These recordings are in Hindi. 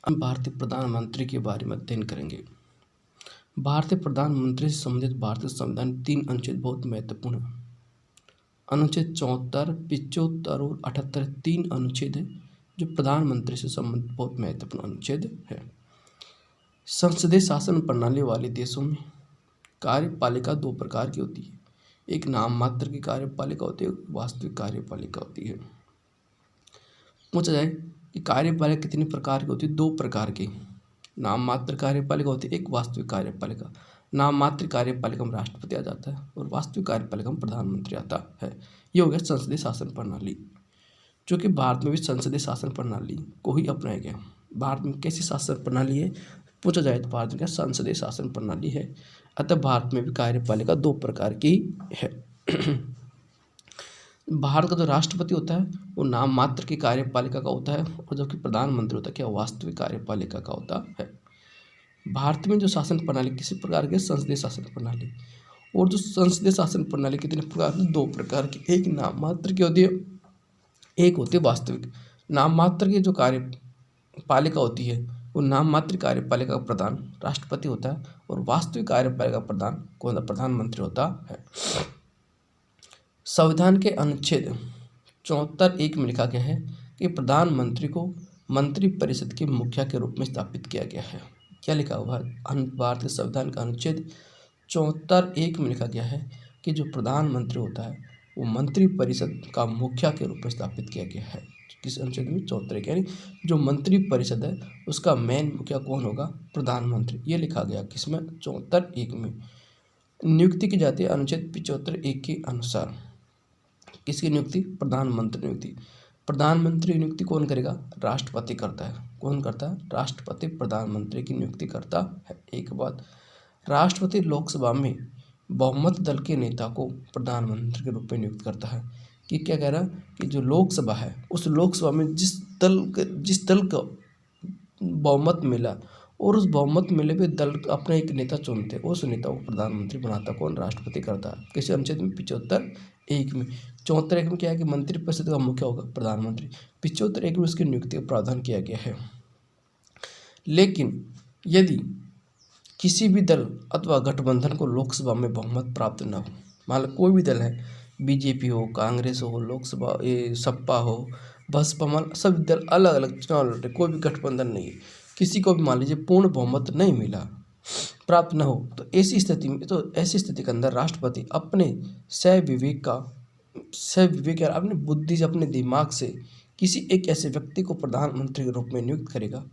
हम भारतीय प्रधानमंत्री के बारे में अध्ययन करेंगे। भारतीय प्रधानमंत्री से संबंधित भारतीय संविधान 3 अनुच्छेद बहुत महत्वपूर्ण है। अनुच्छेद 74, 75 और 78 3 अनुच्छेद है जो प्रधानमंत्री से संबंधित बहुत महत्वपूर्ण अनुच्छेद है। संसदीय शासन प्रणाली वाले देशों में कार्यपालिका 2 प्रकार की होती है। एक नाम मात्र की कार्यपालिका होती है, वास्तविक कार्यपालिका होती है। पूछा जाए कि कार्यपालिका कितनी प्रकार की होती है? 2 प्रकार की। नाम मात्र कार्यपालिका होती है, एक वास्तविक कार्यपालिका। नाम मात्र कार्यपालिका में राष्ट्रपति आ जाता है और वास्तविक कार्यपालिका में प्रधानमंत्री आता है। ये हो गया संसदीय शासन प्रणाली, जो कि भारत में भी संसदीय शासन प्रणाली को ही अपनाया गया। भारत में कैसी शासन प्रणाली है? पूछा जाए तो भारत में क्या संसदीय शासन प्रणाली है। अतः भारत में भी कार्यपालिका 2 प्रकार की है। भारत का जो राष्ट्रपति होता है वो नाम मात्र की कार्यपालिका का होता है, और जबकि प्रधानमंत्री होता है क्या वास्तविक कार्यपालिका का होता है। भारत में जो शासन प्रणाली किसी प्रकार की? संसदीय शासन प्रणाली। और जो संसदीय शासन प्रणाली कितने प्रकार की? 2 प्रकार की। एक नाम मात्र की होती है, एक होती है वास्तविक। नाम मात्र की जो कार्यपालिका होती है वो नाम मात्र कार्यपालिका का प्रधान राष्ट्रपति होता है, और वास्तविक कार्यपालिका प्रधान कौन? प्रधानमंत्री होता है। संविधान के अनुच्छेद 74(1) में लिखा गया है कि प्रधानमंत्री को मंत्रिपरिषद के मुखिया के रूप में स्थापित किया गया है। क्या लिखा हुआ है? भारतीय संविधान का अनुच्छेद 74(1) में लिखा गया है कि जो प्रधानमंत्री होता है वो मंत्रिपरिषद का मुखिया के रूप में स्थापित किया गया है। किस अनुच्छेद में? 74(1), यानी जो मंत्रिपरिषद है उसका मेन मुखिया कौन होगा? प्रधानमंत्री। ये लिखा गया किसमें? 74(1) में। नियुक्ति की जाती है अनुच्छेद 75(1) के अनुसार। किसकी नियुक्ति? प्रधानमंत्री नियुक्ति। प्रधानमंत्री नियुक्ति कौन करेगा? राष्ट्रपति करता है। कौन करता है? राष्ट्रपति प्रधानमंत्री की नियुक्ति करता है। एक बात, राष्ट्रपति लोकसभा में बहुमत दल के नेता को प्रधानमंत्री के रूप में नियुक्त करता है। कि क्या कह रहा है कि जो लोकसभा है उस लोकसभा में जिस दल का बहुमत मिला और उस बहुमत मिले पे दल अपना एक नेता चुनते, उस नेता को प्रधानमंत्री बनाता कौन? राष्ट्रपति करता है। किसी अनुच्छेद में? 75(1) में। 74(1) में क्या है कि मंत्रिपरिषद का मुखिया होगा प्रधानमंत्री। 75(1) में उसकी नियुक्ति का प्रावधान किया गया है। लेकिन यदि किसी भी दल अथवा गठबंधन को लोकसभा में बहुमत प्राप्त न हो, मान लो कोई भी दल है, बीजेपी हो, कांग्रेस हो, लोकसभा सपा हो, बसपा, मान सभी दल अलग अलग चुनाव लड़ रहे, कोई भी गठबंधन नहीं है, किसी को भी मान लीजिए पूर्ण बहुमत नहीं मिला, प्राप्त न हो, तो ऐसी स्थिति के अंदर राष्ट्रपति अपने सविवेक या अपनी बुद्धि से, अपने दिमाग से किसी एक ऐसे व्यक्ति को प्रधानमंत्री के रूप में नियुक्त करेगा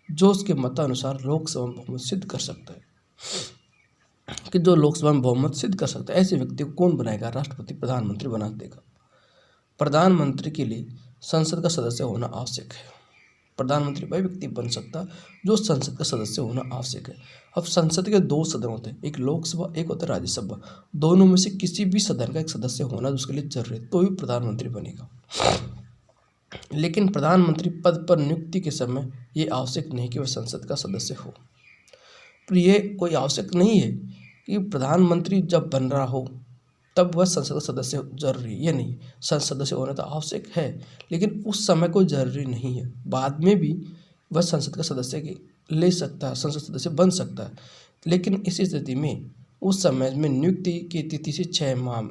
जो उसके मतानुसार लोकसभा में बहुमत सिद्ध कर सकता है। कि जो लोकसभा में बहुमत सिद्ध कर सकता है, ऐसे व्यक्ति को कौन बनाएगा? राष्ट्रपति प्रधानमंत्री बना देगा। प्रधानमंत्री के लिए संसद का सदस्य होना आवश्यक है। प्रधानमंत्री वही व्यक्ति बन सकता जो संसद का सदस्य होना आवश्यक है। अब संसद के 2 सदन होते हैं, एक लोकसभा, एक होता है राज्यसभा। दोनों में से किसी भी सदन का एक सदस्य होना उसके लिए जरूरी है, तो ही प्रधानमंत्री बनेगा। लेकिन प्रधानमंत्री पद पर नियुक्ति के समय ये आवश्यक नहीं कि वह संसद का सदस्य हो। पर यह कोई आवश्यक नहीं है कि प्रधानमंत्री जब बन रहा हो तब वह संसद का सदस्य जरूरी है। ये नहीं, संसद सदस्य होना तो आवश्यक है, लेकिन उस समय कोई जरूरी नहीं है। बाद में भी वह संसद का सदस्य ले सकता है, संसद सदस्य बन सकता है। लेकिन इस स्थिति में उस समय में नियुक्ति की तिथि से 6 माह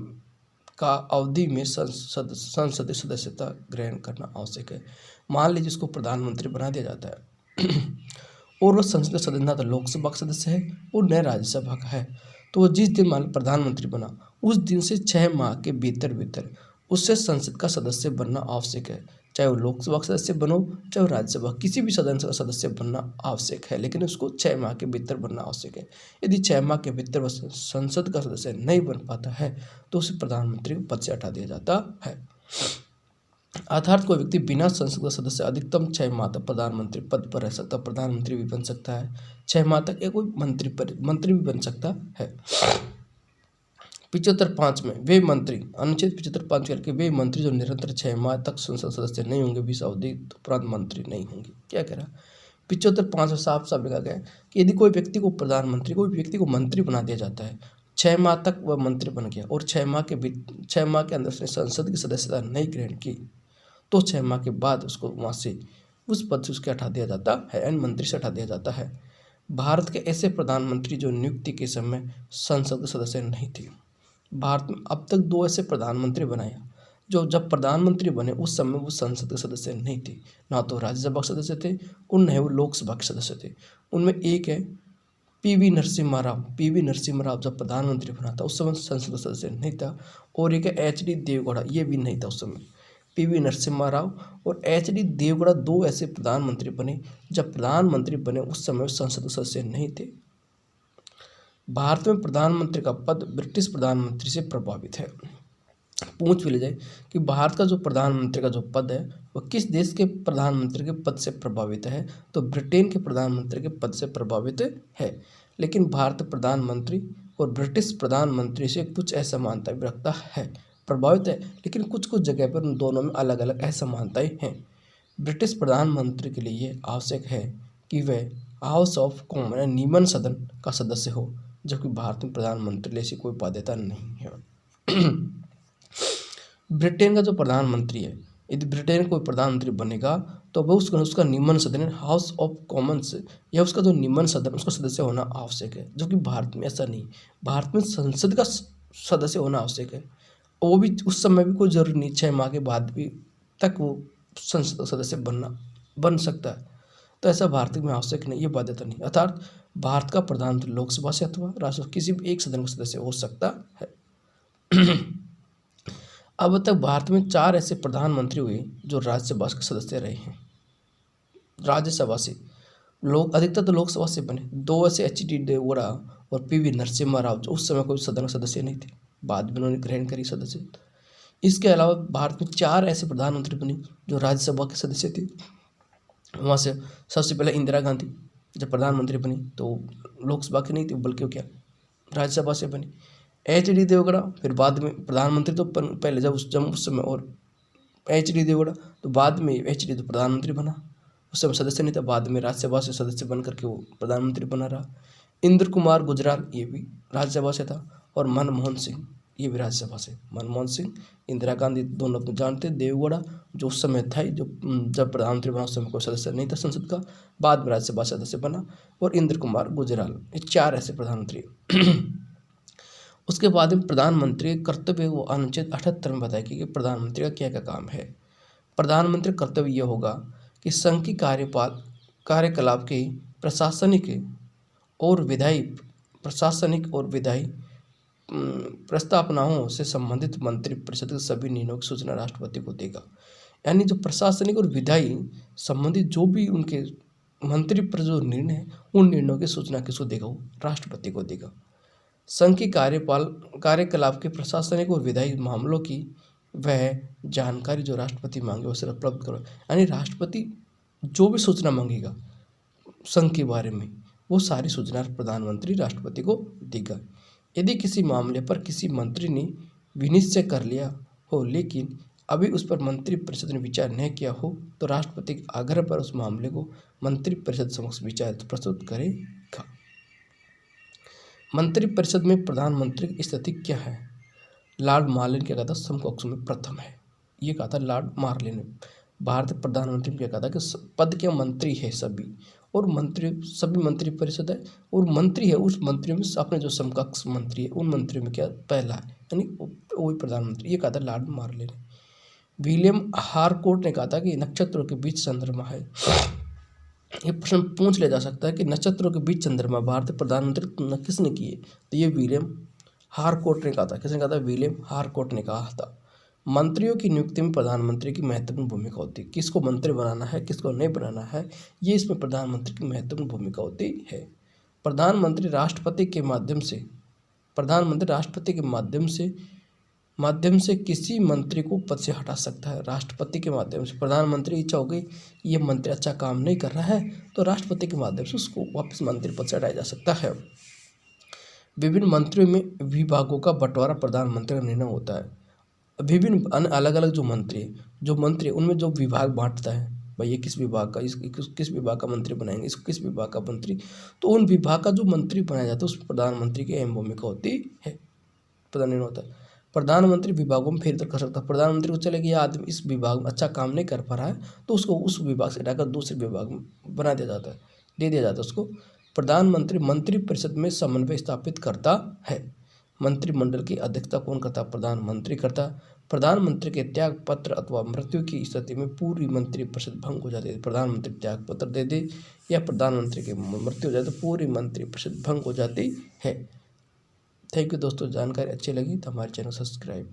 का अवधि में संसदीय सदस्यता ग्रहण करना आवश्यक है। मान लीजिए उसको प्रधानमंत्री बना दिया जाता है और वह संसद का सदस्य ना तो लोकसभा का सदस्य है और न राज्यसभा का है, तो वो जिस दिन मान प्रधानमंत्री बना उस दिन से 6 माह के भीतर उससे संसद का सदस्य बनना आवश्यक है। चाहे वो लोकसभा का सदस्य बनो, चाहे वो राज्यसभा, किसी भी सदन का सदस्य बनना आवश्यक है, लेकिन उसको 6 माह के भीतर बनना आवश्यक है। यदि 6 माह के भीतर वह संसद का सदस्य नहीं बन पाता है तो उसे प्रधानमंत्री को पद से हटा दिया जाता है। अर्थात कोई व्यक्ति बिना संसद का सदस्य अधिकतम 6 माह तक प्रधानमंत्री पद पर रह सकता, प्रधानमंत्री भी बन सकता है। 6 माह तक एक कोई मंत्री भी बन सकता है। 75(5) में वे मंत्री, अनुच्छेद 75(5) करके वे मंत्री जो निरंतर 6 माह तक संसद सदस्य नहीं होंगे, 20 अवधि उपरांत मंत्री नहीं होंगे। क्या कह रहा है? 75(5) में साफ साफ लिखा गया है कि यदि कोई व्यक्ति को मंत्री बना दिया जाता है, 6 माह तक वह मंत्री बन गया और 6 माह के अंदर उसने संसद की सदस्यता नहीं ग्रहण की, तो 6 माह के बाद उसको वहाँ से उस पद से उसके हटा दिया जाता है, यानी मंत्री से हटा दिया जाता है। भारत के ऐसे प्रधानमंत्री जो नियुक्ति के समय संसद के सदस्य नहीं थे। भारत में अब तक 2 ऐसे प्रधानमंत्री बनाए जो जब प्रधानमंत्री बने उस समय वो संसद के सदस्य नहीं थे, ना तो राज्यसभा के सदस्य थे और न ही वो लोकसभा के सदस्य थे। उनमें एक है पीवी नरसिम्हा राव। पीवी नरसिम्हा राव जब प्रधानमंत्री बना था उस समय संसद का सदस्य नहीं था। और एक है एचडी देवगौड़ा, ये भी नहीं था उस समय। पीवी नरसिम्हा राव और एचडी देवगौड़ा 2 ऐसे प्रधानमंत्री बने जब प्रधानमंत्री बने उस समय संसद के सदस्य नहीं थे। भारत में प्रधानमंत्री का पद ब्रिटिश प्रधानमंत्री से प्रभावित है। पूछ भी ले जाए कि भारत का जो प्रधानमंत्री का जो पद है वह किस देश के प्रधानमंत्री के पद से प्रभावित है, तो ब्रिटेन के प्रधानमंत्री के पद से प्रभावित है। लेकिन भारत प्रधानमंत्री और ब्रिटिश प्रधानमंत्री से कुछ असमानता भी रखता है, प्रभावित है, लेकिन कुछ कुछ जगह पर उन दोनों में अलग अलग असमानताएं हैं। ब्रिटिश प्रधानमंत्री के लिए ये आवश्यक है कि वह हाउस ऑफ कॉमन या निम्न सदन का सदस्य हो, जबकि भारत में प्रधानमंत्री ऐसी कोई बाध्यता नहीं है। ब्रिटेन का जो प्रधानमंत्री है, यदि ब्रिटेन कोई प्रधानमंत्री बनेगा तो वह उसका निम्न सदन हाउस ऑफ कॉमन्स या उसका जो निम्न सदन उसका सदस्य होना आवश्यक है, जो कि भारत में ऐसा नहीं। भारत में संसद का सदस्य होना आवश्यक है, वो भी उस समय भी कोई जरूरी नहीं, 6 माह के बाद भी तक वो संसद का सदस्य बन सकता है। तो ऐसा भारत में आवश्यक नहीं, ये बाध्यता नहीं। अर्थात भारत का प्रधानमंत्री लोकसभा से अथवा राज्यसभा किसी भी एक सदन का सदस्य हो सकता है। अब तक भारत में 4 ऐसे प्रधानमंत्री हुए जो राज्यसभा के सदस्य रहे हैं। राज्यसभा से लोग अधिकतर तो लोकसभा से बने। 2 ऐसे एचडी देवगौड़ा और पीवी नरसिम्हा राव जो उस समय कोई सदन का सदस्य नहीं थे, बाद में उन्होंने ग्रहण करी सदस्य। इसके अलावा भारत में 4 ऐसे प्रधानमंत्री बने जो राज्यसभा के सदस्य थे। वहाँ से सबसे पहले इंदिरा गांधी जब प्रधानमंत्री बनी तो लोकसभा की नहीं थी, बल्कि क्या राज्यसभा से बनी। एचडी देवगौड़ा फिर बाद में प्रधानमंत्री तो पहले जब उस समय, और एचडी देवगौड़ा तो बाद में एचडी तो प्रधानमंत्री बना, उस समय सदस्य नहीं था, बाद में राज्यसभा से सदस्य बन करके वो प्रधानमंत्री बना रहा। इंद्र कुमार गुजराल ये भी राज्यसभा से था, और मनमोहन सिंह ये भी राज्यसभा से। मनमोहन सिंह, इंदिरा गांधी दोनों अपने जानते। देवगौड़ा जो उस समय था जो जब प्रधानमंत्री बना उस समय कोई सदस्य नहीं था संसद का, बाद में राज्यसभा सदस्य बना। और इंद्र कुमार गुजराल, ये 4 ऐसे प्रधानमंत्री। उसके बाद में प्रधानमंत्री कर्तव्य वो अनुच्छेद 78 में बताया कि प्रधानमंत्री का क्या क्या काम है। प्रधानमंत्री कर्तव्य यह होगा कि संघ की कार्यकलाप की प्रशासनिक और विधायी प्रस्तावनाओं से संबंधित मंत्रिपरिषद के सभी निर्णयों की सूचना राष्ट्रपति को देगा। यानी जो प्रशासनिक और विधायी संबंधित जो भी उनके मंत्रिपरिषद जो निर्णय है उन निर्णयों की सूचना किसको देगा, वो राष्ट्रपति को देगा। संघ की कार्यकलाप के प्रशासनिक और विधायी मामलों की वह जानकारी जो राष्ट्रपति मांगे उसे उपलब्ध करो। यानी राष्ट्रपति जो भी सूचना मांगेगा संघ के बारे में वो सारी सूचना प्रधानमंत्री राष्ट्रपति को देगा। यदि किसी मामले पर किसी मंत्री ने विनिश्चय कर लिया हो लेकिन अभी उस पर मंत्रिपरिषद ने विचार नहीं किया हो तो राष्ट्रपति के आग्रह पर उस मामले को मंत्रिपरिषद समक्ष विचार प्रस्तुत करेगा। मंत्रिपरिषद में प्रधानमंत्री की स्थिति क्या है? लॉर्ड मार्लिन क्या कहा था? समकक्षों में प्रथम है, ये कहा था लॉर्ड मार्लिन ने। भारत प्रधानमंत्री ने क्या कहा था कि पद के मंत्री है सभी, और सभी मंत्रिपरिषद है और मंत्री है, उस मंत्रियों में अपने जो समकक्ष मंत्री है उन मंत्रियों में क्या पहला है, यानी वही प्रधानमंत्री, ये कहा था लॉर्ड मार्लिन ने। विलियम हारकोर्ट ने कहा था कि नक्षत्रों के बीच चंद्रमा है। ये प्रश्न पूछ लिया जा सकता है कि नक्षत्रों के बीच चंद्रमा भारतीय प्रधानमंत्री किसने किए, तो ये विलियम हारकोर्ट ने कहा था। किसने कहा था? विलियम हारकोर्ट ने कहा था। मंत्रियों की नियुक्ति में प्रधानमंत्री की महत्वपूर्ण भूमिका होती है। किसको मंत्री बनाना है किसको नहीं बनाना है, ये इसमें प्रधानमंत्री की महत्वपूर्ण भूमिका होती है। प्रधानमंत्री राष्ट्रपति के माध्यम से किसी मंत्री को पद से हटा सकता है। राष्ट्रपति के माध्यम से प्रधानमंत्री इच्छा हो गई ये मंत्री अच्छा काम नहीं कर रहा है तो राष्ट्रपति के माध्यम से उसको वापस मंत्री पद से हटाया जा सकता है। विभिन्न मंत्रियों में विभागों का बंटवारा प्रधानमंत्री का निर्णय होता है। विभिन्न अलग अलग जो मंत्री उनमें जो विभाग बांटता है, भाई ये किस विभाग का किस विभाग का मंत्री बनाएंगे, इसको किस विभाग का मंत्री, तो उन विभाग का जो मंत्री बनाया जाता है उसमें प्रधानमंत्री की अहम भूमिका होती है, प्रधान निर्णय होता है। प्रधानमंत्री विभागों में फेरबदल कर सकता है। प्रधानमंत्री को चले कि यह आदमी इस विभाग में अच्छा काम नहीं कर पा रहा है, तो उसको उस विभाग से हटाकर दूसरे विभाग में बना दिया जाता है, दे दिया जाता है उसको। प्रधानमंत्री मंत्रिपरिषद में समन्वय स्थापित करता है। मंत्रिमंडल की अध्यक्षता कौन करता है? प्रधानमंत्री करता है। प्रधानमंत्री के त्याग पत्र अथवा मृत्यु की स्थिति में पूरी मंत्रिपरिषद भंग हो जाती है। प्रधानमंत्री त्याग पत्र दे दे या प्रधानमंत्री की मृत्यु हो जाए तो पूरी मंत्रिपरिषद भंग हो जाती है। थैंक यू दोस्तों, जानकारी अच्छी लगी तो हमारे चैनल सब्सक्राइब